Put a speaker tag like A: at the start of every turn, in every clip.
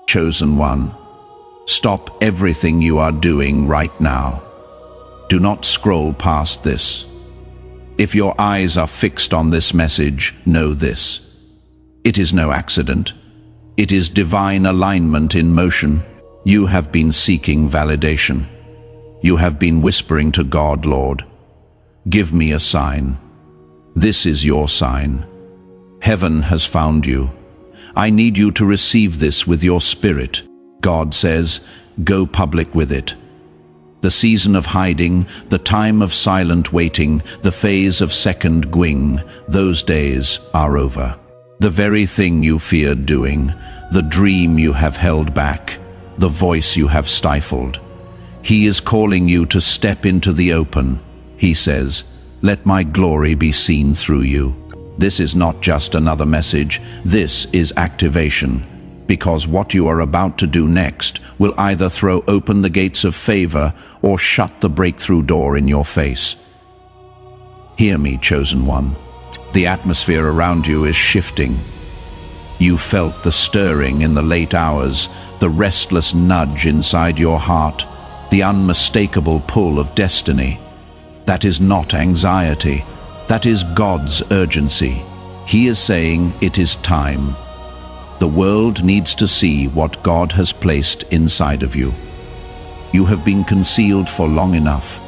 A: chosen one. Stop everything you are doing right now. Do not scroll past this. If your eyes are fixed on this message, know this. It is no accident. It is divine alignment in motion. You have been seeking validation. You have been whispering to God, Lord, give me a sign. This is your sign. Heaven has found you. I need you to receive this with your spirit. God says, go public with it. The season of hiding, the time of silent waiting, the phase of second gwing, those days are over. The very thing you feared doing, the dream you have held back, the voice you have stifled. He is calling you to step into the open. He says, let my glory be seen through you. This is not just another message, this is activation. Because what you are about to do next will either throw open the gates of favor or shut the breakthrough door in your face. Hear me, chosen one. The atmosphere around you is shifting. You felt the stirring in the late hours, the restless nudge inside your heart, the unmistakable pull of destiny. That is not anxiety. That is God's urgency. He is saying it is time. The world needs to see what God has placed inside of you. You have been concealed for long enough.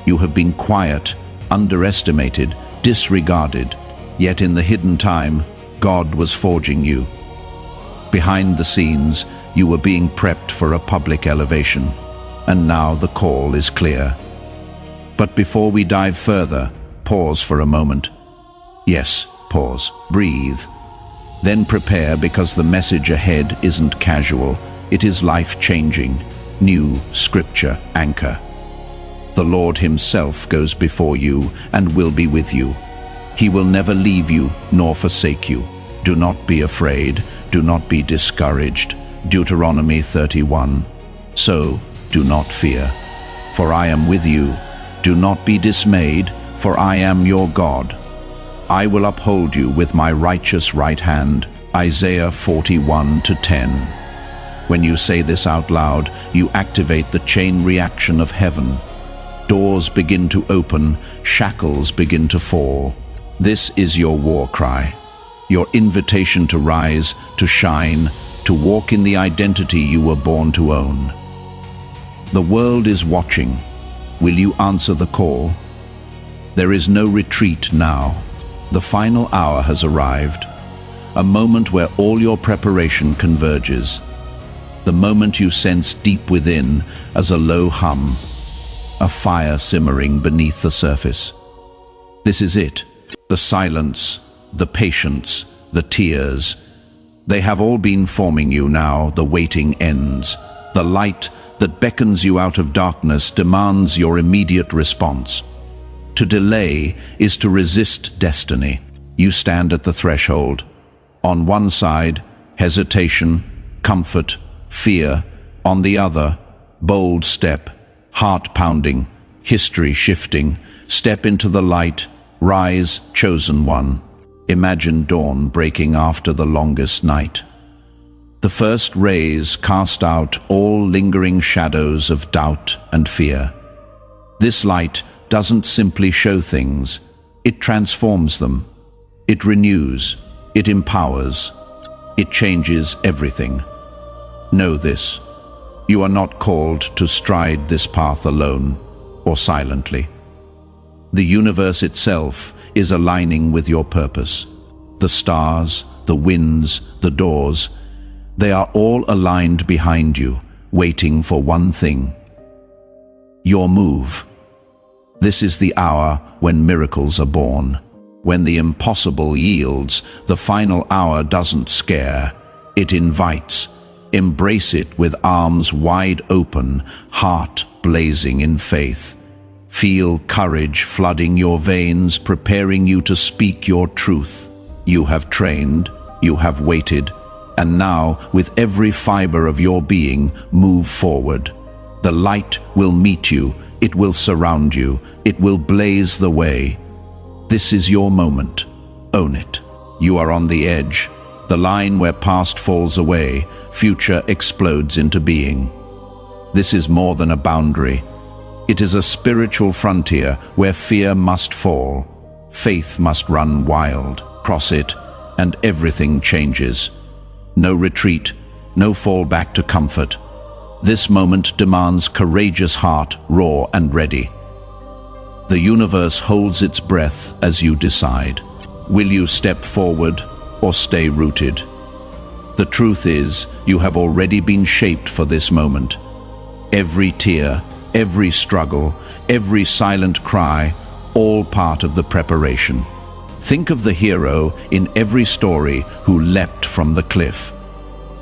A: You have been quiet, underestimated, disregarded. Yet in the hidden time, God was forging you. Behind the scenes, you were being prepped for a public elevation. And now the call is clear. But before we dive further, pause for a moment. Yes, pause. Breathe. Then prepare, because the message ahead isn't casual. It is life-changing. New scripture anchor. The Lord himself goes before you and will be with you. He will never leave you nor forsake you. Do not be afraid. Do not be discouraged. Deuteronomy 31. So, do not fear, for I am with you. Do not be dismayed, for I am your God. I will uphold you with my righteous right hand. Isaiah 41:10. When you say this out loud, you activate the chain reaction of heaven. Doors begin to open, shackles begin to fall. This is your war cry, your invitation to rise, to shine, to walk in the identity you were born to own. The world is watching. Will you answer the call? There is no retreat now. The final hour has arrived, a moment where all your preparation converges. The moment you sense deep within as a low hum, a fire simmering beneath the surface. This is it. The silence, the patience, the tears. They have all been forming you now. The waiting ends. The light that beckons you out of darkness demands your immediate response. To delay is to resist destiny. You stand at the threshold. On one side, hesitation, comfort, fear. On the other, bold step, heart pounding, history shifting. Step into the light, rise, chosen one. Imagine dawn breaking after the longest night. The first rays cast out all lingering shadows of doubt and fear. This light doesn't simply show things, it transforms them. It renews, it empowers, it changes everything. Know this, you are not called to stride this path alone or silently. The universe itself is aligning with your purpose. The stars, the winds, the doors, they are all aligned behind you, waiting for one thing: your move. This is the hour when miracles are born. When the impossible yields, the final hour doesn't scare, it invites. Embrace it with arms wide open, heart blazing in faith. Feel courage flooding your veins, preparing you to speak your truth. You have trained, you have waited, and now, with every fiber of your being, move forward. The light will meet you, it will surround you, it will blaze the way. This is your moment. Own it. You are on the edge, The line where past falls away, future explodes into being. This is more than a boundary. It is a spiritual frontier where fear must fall, faith must run wild. Cross it, and everything changes. No retreat, no fall back to comfort. This moment demands courageous heart, raw and ready. The universe holds its breath as you decide. Will you step forward or stay rooted? The truth is, you have already been shaped for this moment. Every tear, every struggle, every silent cry, all part of the preparation. Think of the hero in every story who leapt from the cliff.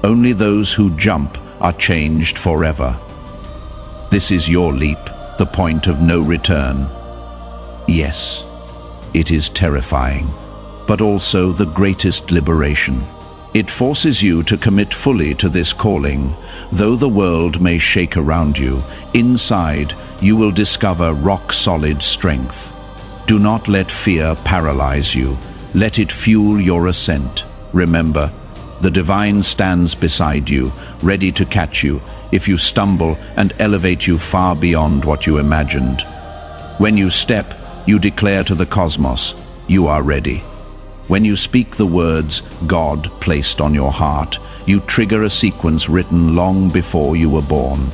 A: Only those who jump are changed forever. This is your leap, the point of no return. Yes, it is terrifying, but also the greatest liberation. It forces you to commit fully to this calling. Though the world may shake around you, inside you will discover rock-solid strength. Do not let fear paralyze you. Let it fuel your ascent. Remember, the divine stands beside you, ready to catch you if you stumble and elevate you far beyond what you imagined. When you step, you declare to the cosmos, you are ready. When you speak the words God placed on your heart, you trigger a sequence written long before you were born.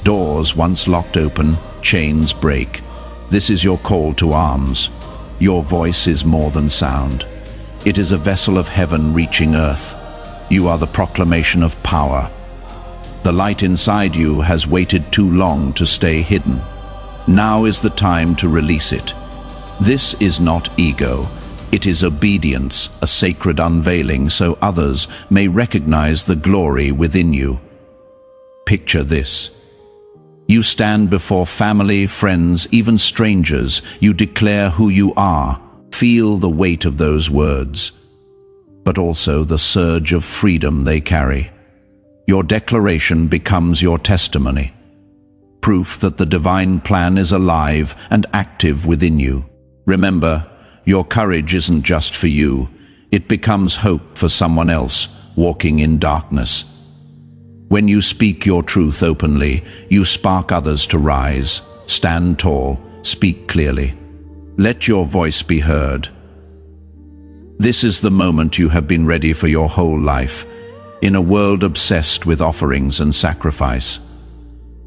A: Doors once locked open, chains break. This is your call to arms. Your voice is more than sound. It is a vessel of heaven reaching earth. You are the proclamation of power. The light inside you has waited too long to stay hidden. Now is the time to release it. This is not ego. It is obedience, a sacred unveiling so others may recognize the glory within you. Picture this. You stand before family, friends, even strangers. You declare who you are. Feel the weight of those words, but also the surge of freedom they carry. Your declaration becomes your testimony, proof that the divine plan is alive and active within you. Remember, your courage isn't just for you. It becomes hope for someone else walking in darkness. When you speak your truth openly, you spark others to rise. Stand tall, speak clearly. Let your voice be heard. This is the moment you have been ready for your whole life, in a world obsessed with offerings and sacrifice.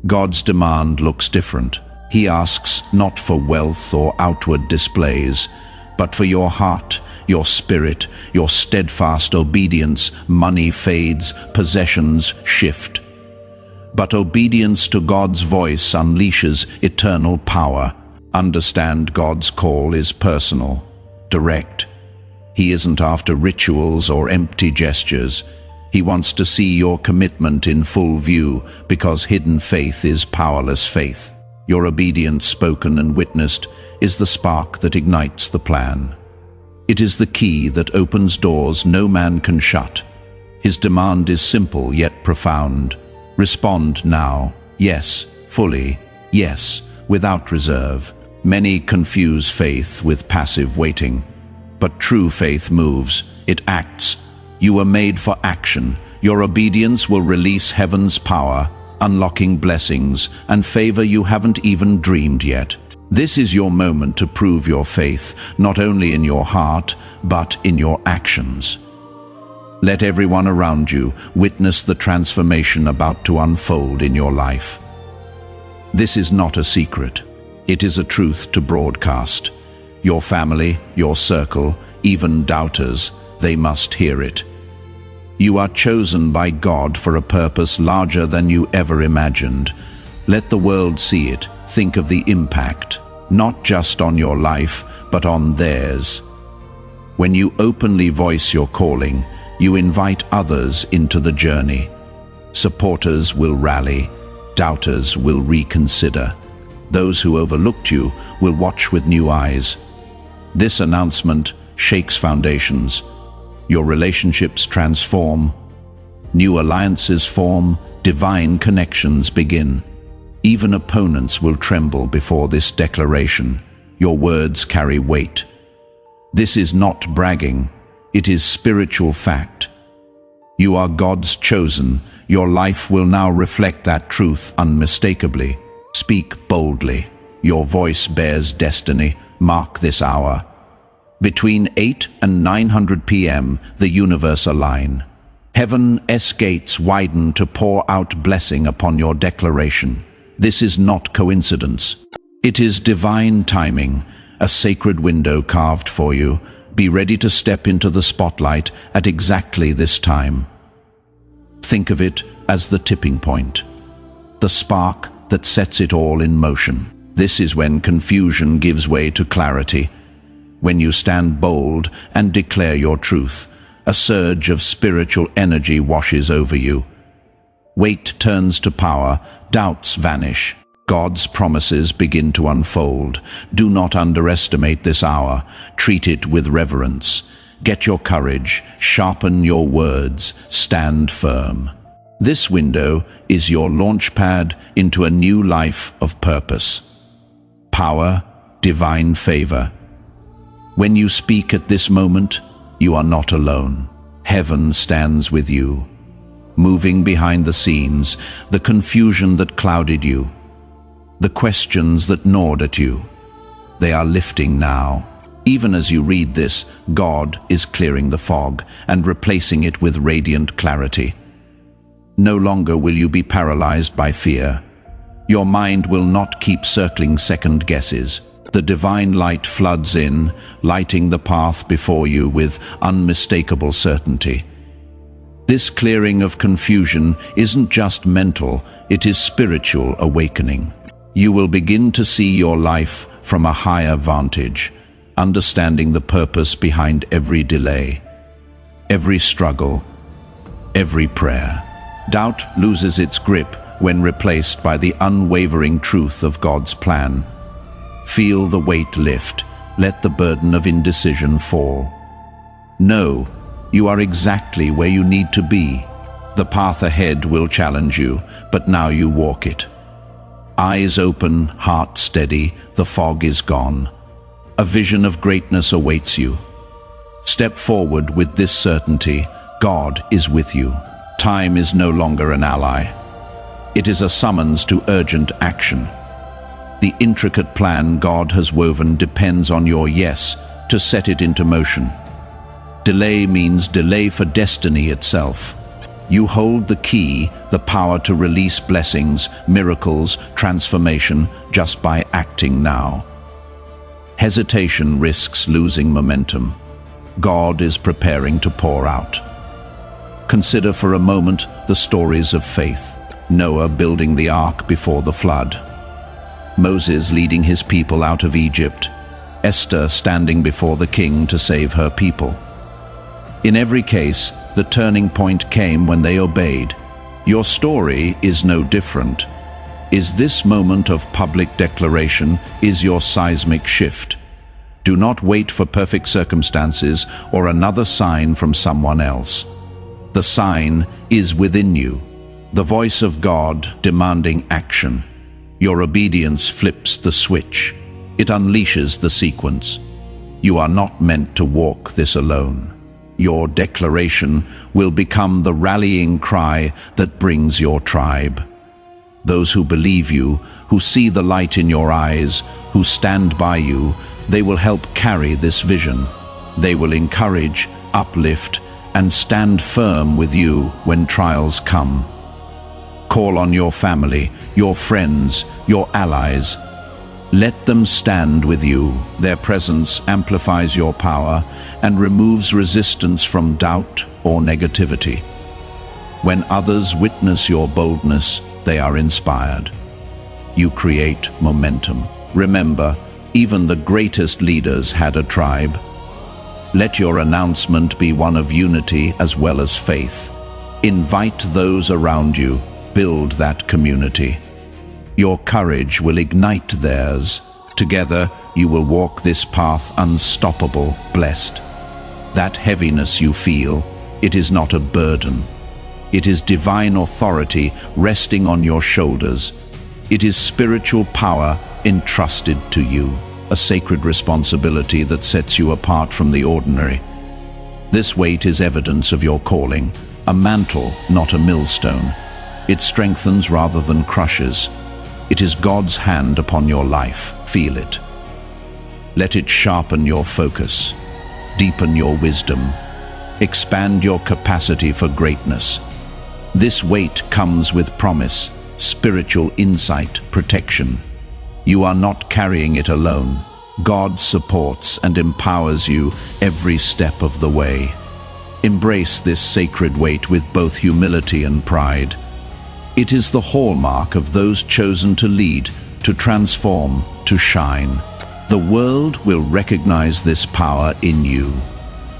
A: God's demand looks different. He asks not for wealth or outward displays, but for your heart, your spirit, your steadfast obedience. Money fades, possessions shift. But obedience to God's voice unleashes eternal power. Understand, God's call is personal, direct. He isn't after rituals or empty gestures. He wants to see your commitment in full view, because hidden faith is powerless faith. Your obedience, spoken and witnessed, is the spark that ignites the plan. It is the key that opens doors no man can shut. His demand is simple yet profound. Respond now. Yes, fully. Yes, without reserve. Many confuse faith with passive waiting. But true faith moves. It acts. You were made for action. Your obedience will release heaven's power, unlocking blessings and favor you haven't even dreamed yet. This is your moment to prove your faith, not only in your heart, but in your actions. Let everyone around you witness the transformation about to unfold in your life. This is not a secret. It is a truth to broadcast. Your family, your circle, even doubters, they must hear it. You are chosen by God for a purpose larger than you ever imagined. Let the world see it. Think of the impact, not just on your life, but on theirs. When you openly voice your calling, you invite others into the journey. Supporters will rally, doubters will reconsider. Those who overlooked you will watch with new eyes. This announcement shakes foundations. Your relationships transform. New alliances form. Divine connections begin. Even opponents will tremble before this declaration. Your words carry weight. This is not bragging. It is spiritual fact. You are God's chosen. Your life will now reflect that truth unmistakably. Speak boldly. Your voice bears destiny. Mark this hour. Between 8 and 900 p.m., the universe align. Heaven's gates widen to pour out blessing upon your declaration. This is not coincidence. It is divine timing, a sacred window carved for you. Be ready to step into the spotlight at exactly this time. Think of it as the tipping point, the spark that sets it all in motion. This is when confusion gives way to clarity. When you stand bold and declare your truth, a surge of spiritual energy washes over you. Weight turns to power, doubts vanish. God's promises begin to unfold. Do not underestimate this hour. Treat it with reverence. Get your courage, sharpen your words, stand firm. This window is your launchpad into a new life of purpose. Power, divine favor. When you speak at this moment, you are not alone. Heaven stands with you, moving behind the scenes, the confusion that clouded you, the questions that gnawed at you. They are lifting now. Even as you read this, God is clearing the fog and replacing it with radiant clarity. No longer will you be paralyzed by fear. Your mind will not keep circling second guesses. The divine light floods in, lighting the path before you with unmistakable certainty. This clearing of confusion isn't just mental, it is spiritual awakening. You will begin to see your life from a higher vantage, understanding the purpose behind every delay, every struggle, every prayer. Doubt loses its grip when replaced by the unwavering truth of God's plan. Feel the weight lift. Let the burden of indecision fall. Know you are exactly where you need to be. The path ahead will challenge you, but now you walk it. Eyes open, heart steady, the fog is gone. A vision of greatness awaits you. Step forward with this certainty: God is with you. Time is no longer an ally. It is a summons to urgent action. The intricate plan God has woven depends on your yes to set it into motion. Delay means delay for destiny itself. You hold the key, the power to release blessings, miracles, transformation, just by acting now. Hesitation risks losing momentum. God is preparing to pour out. Consider for a moment the stories of faith. Noah building the ark before the flood. Moses leading his people out of Egypt. Esther standing before the king to save her people. In every case, the turning point came when they obeyed. Your story is no different. Is this moment of public declaration is your seismic shift. Do not wait for perfect circumstances or another sign from someone else. The sign is within you, the voice of God demanding action. Your obedience flips the switch. It unleashes the sequence. You are not meant to walk this alone. Your declaration will become the rallying cry that brings your tribe. Those who believe you, who see the light in your eyes, who stand by you, they will help carry this vision. They will encourage, uplift, and stand firm with you when trials come. Call on your family, your friends, your allies. Let them stand with you. Their presence amplifies your power and removes resistance from doubt or negativity. When others witness your boldness, they are inspired. You create momentum. Remember, even the greatest leaders had a tribe. Let your announcement be one of unity as well as faith. Invite those around you. Build that community. Your courage will ignite theirs. Together, you will walk this path unstoppable, blessed. That heaviness you feel, it is not a burden. It is divine authority resting on your shoulders. It is spiritual power entrusted to you, a sacred responsibility that sets you apart from the ordinary. This weight is evidence of your calling, a mantle, not a millstone. It strengthens rather than crushes. It is God's hand upon your life. Feel it. Let it sharpen your focus, deepen your wisdom, expand your capacity for greatness. This weight comes with promise, spiritual insight, protection. You are not carrying it alone. God supports and empowers you every step of the way. Embrace this sacred weight with both humility and pride. It is the hallmark of those chosen to lead, to transform, to shine. The world will recognize this power in you.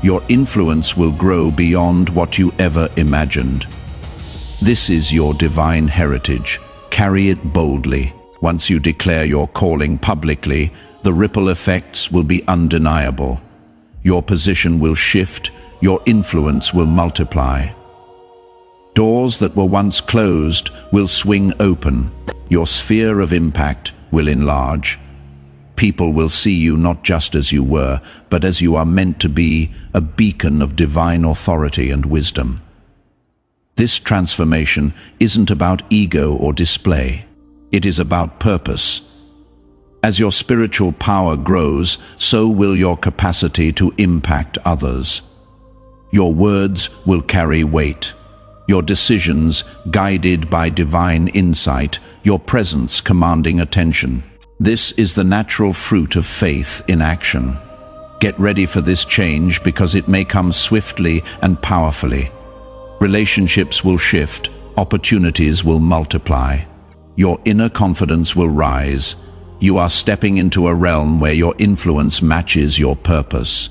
A: Your influence will grow beyond what you ever imagined. This is your divine heritage. Carry it boldly. Once you declare your calling publicly, the ripple effects will be undeniable. Your position will shift, your influence will multiply. Doors that were once closed will swing open. Your sphere of impact will enlarge. People will see you not just as you were, but as you are meant to be, a beacon of divine authority and wisdom. This transformation isn't about ego or display. It is about purpose. As your spiritual power grows, so will your capacity to impact others. Your words will carry weight. Your decisions guided by divine insight, your presence commanding attention. This is the natural fruit of faith in action. Get ready for this change because it may come swiftly and powerfully. Relationships will shift, opportunities will multiply. Your inner confidence will rise. You are stepping into a realm where your influence matches your purpose.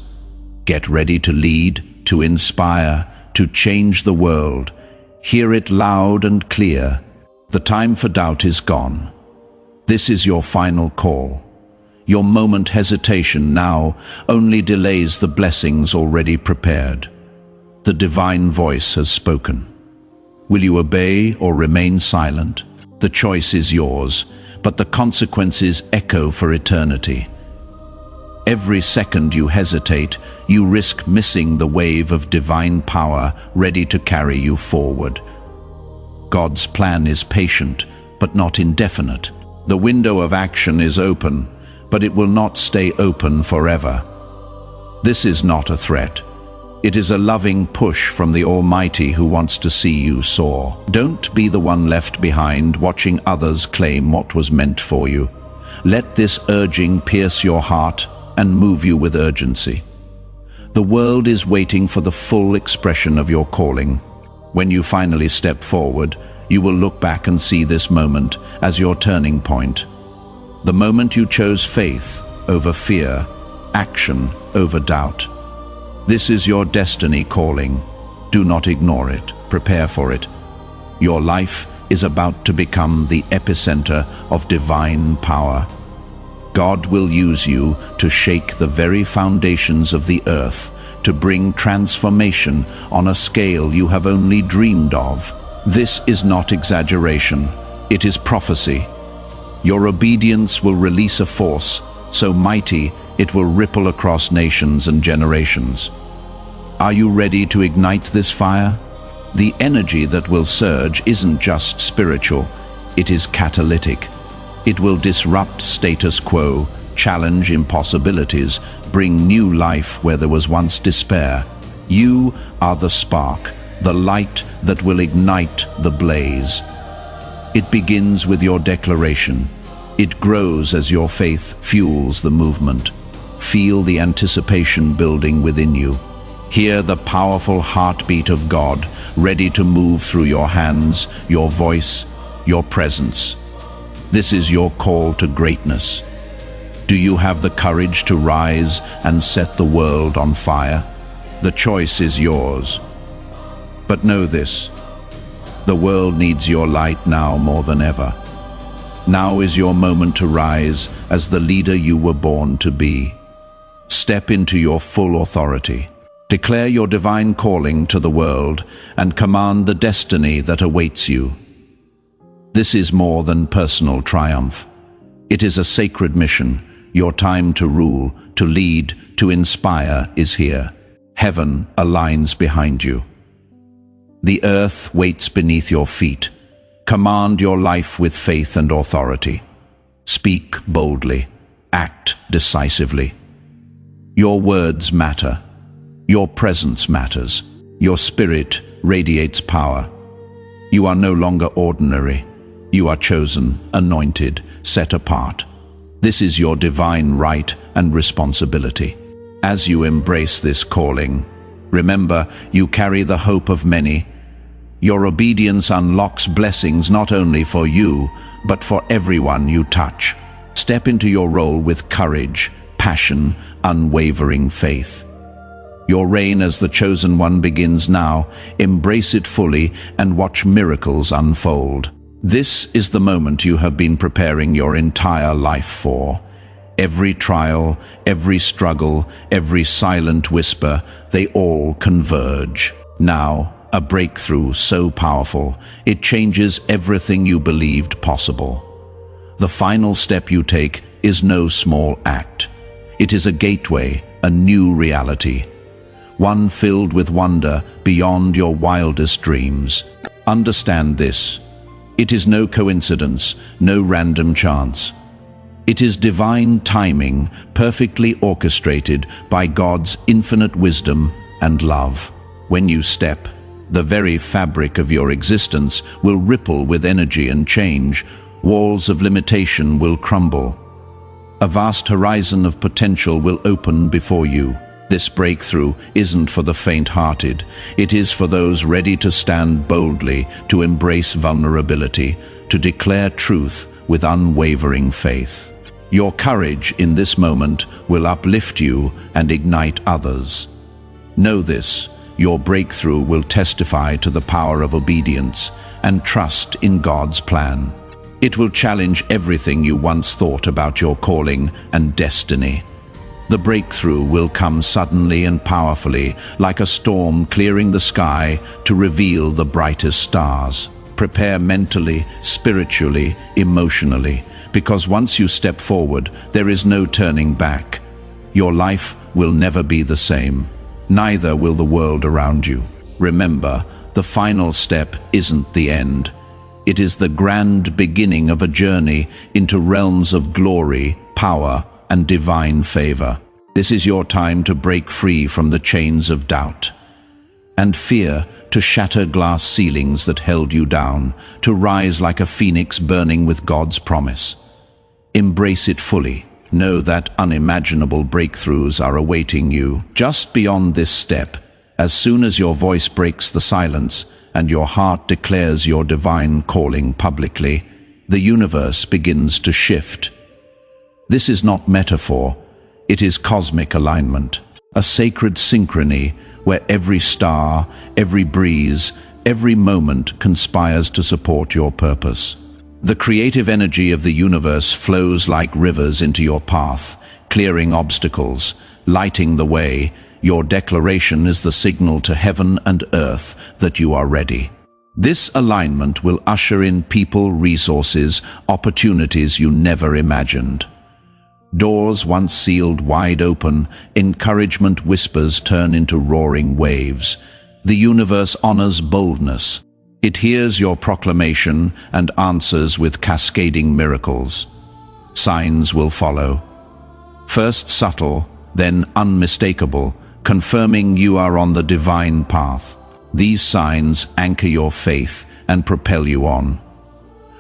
A: Get ready to lead, to inspire, to change the world. Hear it loud and clear. The time for doubt is gone. This is your final call. Your moment hesitation now only delays the blessings already prepared. The divine voice has spoken. Will you obey or remain silent? The choice is yours, but the consequences echo for eternity. Every second you hesitate, you risk missing the wave of divine power ready to carry you forward. God's plan is patient, but not indefinite. The window of action is open, but it will not stay open forever. This is not a threat. It is a loving push from the Almighty who wants to see you soar. Don't be the one left behind, watching others claim what was meant for you. Let this urging pierce your heart and move you with urgency. The world is waiting for the full expression of your calling. When you finally step forward, you will look back and see this moment as your turning point. The moment you chose faith over fear, action over doubt. This is your destiny calling. Do not ignore it. Prepare for it. Your life is about to become the epicenter of divine power. God will use you to shake the very foundations of the earth, to bring transformation on a scale you have only dreamed of. This is not exaggeration. It is prophecy. Your obedience will release a force so mighty it will ripple across nations and generations. Are you ready to ignite this fire? The energy that will surge isn't just spiritual, it is catalytic. It will disrupt status quo, challenge impossibilities, bring new life where there was once despair. You are the spark, the light that will ignite the blaze. It begins with your declaration. It grows as your faith fuels the movement. Feel the anticipation building within you. Hear the powerful heartbeat of God, ready to move through your hands, your voice, your presence. This is your call to greatness. Do you have the courage to rise and set the world on fire? The choice is yours. But know this, the world needs your light now more than ever. Now is your moment to rise as the leader you were born to be. Step into your full authority. Declare your divine calling to the world and command the destiny that awaits you. This is more than personal triumph. It is a sacred mission. Your time to rule, to lead, to inspire is here. Heaven aligns behind you. The earth waits beneath your feet. Command your life with faith and authority. Speak boldly. Act decisively. Your words matter. Your presence matters. Your spirit radiates power. You are no longer ordinary. You are chosen, anointed, set apart. This is your divine right and responsibility. As you embrace this calling, remember you carry the hope of many. Your obedience unlocks blessings not only for you, but for everyone you touch. Step into your role with courage, passion, unwavering faith. Your reign as the chosen one begins now. Embrace it fully and watch miracles unfold. This is the moment you have been preparing your entire life for. Every trial, every struggle, every silent whisper, they all converge. Now, a breakthrough so powerful, it changes everything you believed possible. The final step you take is no small act. It is a gateway, a new reality. One filled with wonder beyond your wildest dreams. Understand this. It is no coincidence, no random chance. It is divine timing, perfectly orchestrated by God's infinite wisdom and love. When you step, the very fabric of your existence will ripple with energy and change. Walls of limitation will crumble. A vast horizon of potential will open before you. This breakthrough isn't for the faint-hearted. It is for those ready to stand boldly, to embrace vulnerability, to declare truth with unwavering faith. Your courage in this moment will uplift you and ignite others. Know this, your breakthrough will testify to the power of obedience and trust in God's plan. It will challenge everything you once thought about your calling and destiny. The breakthrough will come suddenly and powerfully, like a storm clearing the sky to reveal the brightest stars. Prepare mentally, spiritually, emotionally, because once you step forward, there is no turning back. Your life will never be the same. Neither will the world around you. Remember, the final step isn't the end. It is the grand beginning of a journey into realms of glory, power, and divine favor. This is your time to break free from the chains of doubt and fear, to shatter glass ceilings that held you down, to rise like a phoenix burning with God's promise. Embrace it fully. Know that unimaginable breakthroughs are awaiting you just beyond this step. As soon as your voice breaks the silence and your heart declares your divine calling publicly, the universe begins to shift. This is not metaphor, it is cosmic alignment, a sacred synchrony where every star, every breeze, every moment conspires to support your purpose. The creative energy of the universe flows like rivers into your path, clearing obstacles, lighting the way. Your declaration is the signal to heaven and earth that you are ready. This alignment will usher in people, resources, opportunities you never imagined. Doors once sealed wide open, encouragement whispers turn into roaring waves. The universe honors boldness. It hears your proclamation and answers with cascading miracles. Signs will follow. First subtle, then unmistakable, confirming you are on the divine path. These signs anchor your faith and propel you on.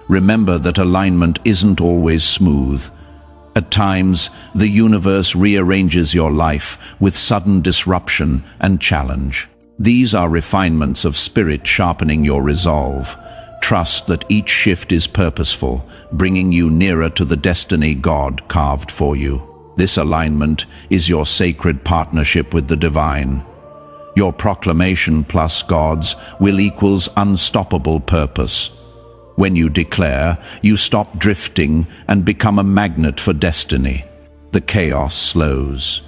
A: Remember that alignment isn't always smooth. At times, the universe rearranges your life with sudden disruption and challenge. These are refinements of spirit sharpening your resolve. Trust that each shift is purposeful, bringing you nearer to the destiny God carved for you. This alignment is your sacred partnership with the divine. Your proclamation plus God's will equals unstoppable purpose. When you declare, you stop drifting and become a magnet for destiny. The chaos slows.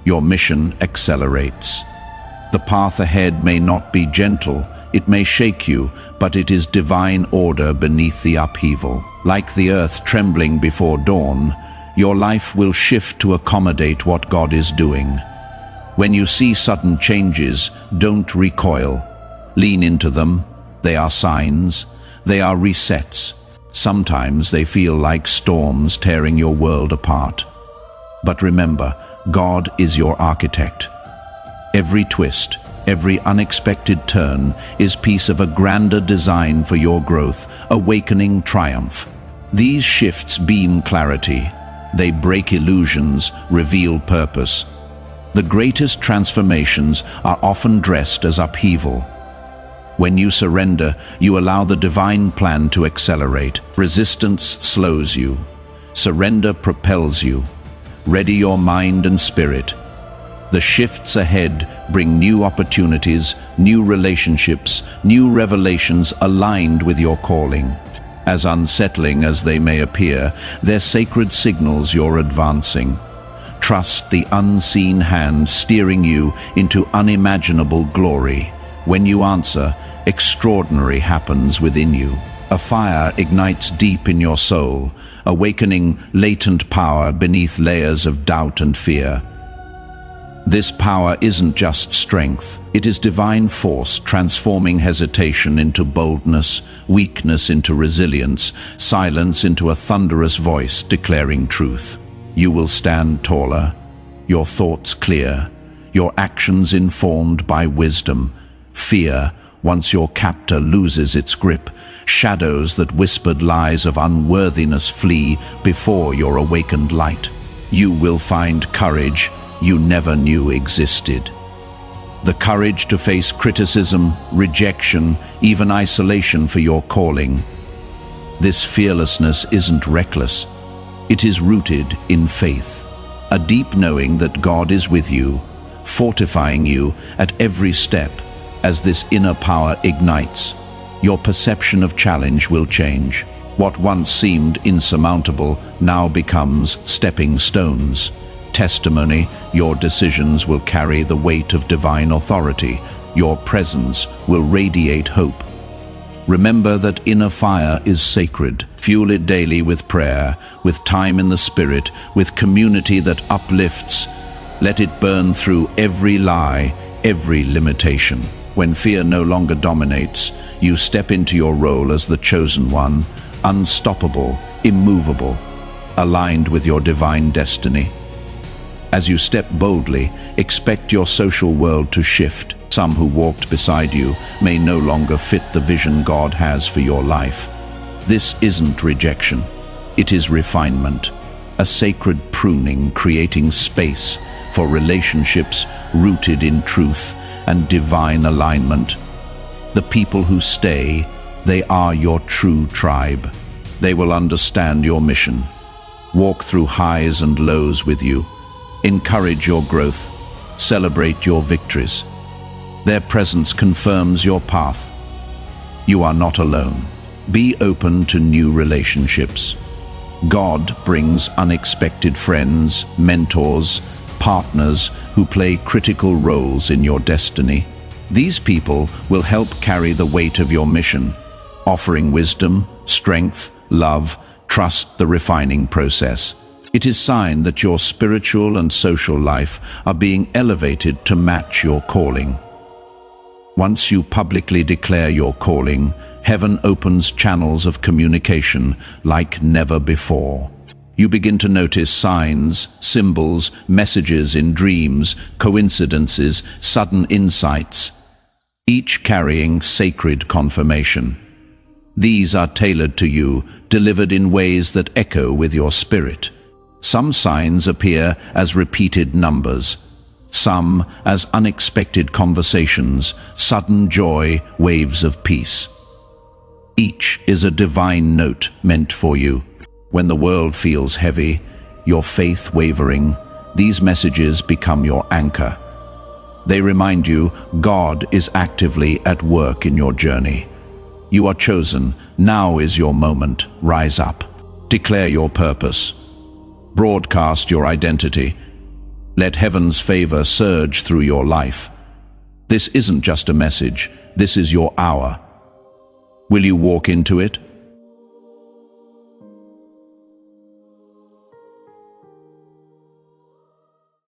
A: Your mission accelerates. The path ahead may not be gentle, it may shake you, but it is divine order beneath the upheaval. Like the earth trembling before dawn, your life will shift to accommodate what God is doing. When you see sudden changes, don't recoil. Lean into them. They are signs. They are resets. Sometimes they feel like storms tearing your world apart. But remember, God is your architect. Every twist, every unexpected turn is piece of a grander design for your growth, awakening triumph. These shifts beam clarity. They break illusions, reveal purpose. The greatest transformations are often dressed as upheaval. When you surrender, you allow the divine plan to accelerate. Resistance slows you. Surrender propels you. Ready your mind and spirit. The shifts ahead bring new opportunities, new relationships, new revelations aligned with your calling. As unsettling as they may appear, they're sacred signals you're advancing. Trust the unseen hand steering you into unimaginable glory. When you answer, extraordinary happens within you. A fire ignites deep in your soul, awakening latent power beneath layers of doubt and fear. This power isn't just strength, it is divine force transforming hesitation into boldness, weakness into resilience, silence into a thunderous voice declaring truth. You will stand taller, your thoughts clear, your actions informed by wisdom. Fear, once your captor loses its grip, shadows that whispered lies of unworthiness flee before your awakened light. You will find courage you never knew existed. The courage to face criticism, rejection, even isolation for your calling. This fearlessness isn't reckless. It is rooted in faith, a deep knowing that God is with you, fortifying you at every step. As this inner power ignites, your perception of challenge will change. What once seemed insurmountable now becomes stepping stones. Testimony, your decisions will carry the weight of divine authority. Your presence will radiate hope. Remember that inner fire is sacred. Fuel it daily with prayer, with time in the Spirit, with community that uplifts. Let it burn through every lie, every limitation. When fear no longer dominates, you step into your role as the chosen one, unstoppable, immovable, aligned with your divine destiny. As you step boldly, expect your social world to shift. Some who walked beside you may no longer fit the vision God has for your life. This isn't rejection. It is refinement, a sacred pruning creating space for relationships rooted in truth and divine alignment. The people who stay, they are your true tribe. They will understand your mission, walk through highs and lows with you, encourage your growth, celebrate your victories. Their presence confirms your path. You are not alone. Be open to new relationships. God brings unexpected friends, mentors, partners who play critical roles in your destiny. These people will help carry the weight of your mission, offering wisdom, strength, love, trust the refining process. It is a sign that your spiritual and social life are being elevated to match your calling. Once you publicly declare your calling, heaven opens channels of communication like never before. You begin to notice signs, symbols, messages in dreams, coincidences, sudden insights, each carrying sacred confirmation. These are tailored to you, delivered in ways that echo with your spirit. Some signs appear as repeated numbers, some as unexpected conversations, sudden joy, waves of peace. Each is a divine note meant for you. When the world feels heavy, your faith wavering, these messages become your anchor. They remind you God is actively at work in your journey. You are chosen. Now is your moment. Rise up. Declare your purpose. Broadcast your identity. Let heaven's favor surge through your life. This isn't just a message. This is your hour. Will you walk into it,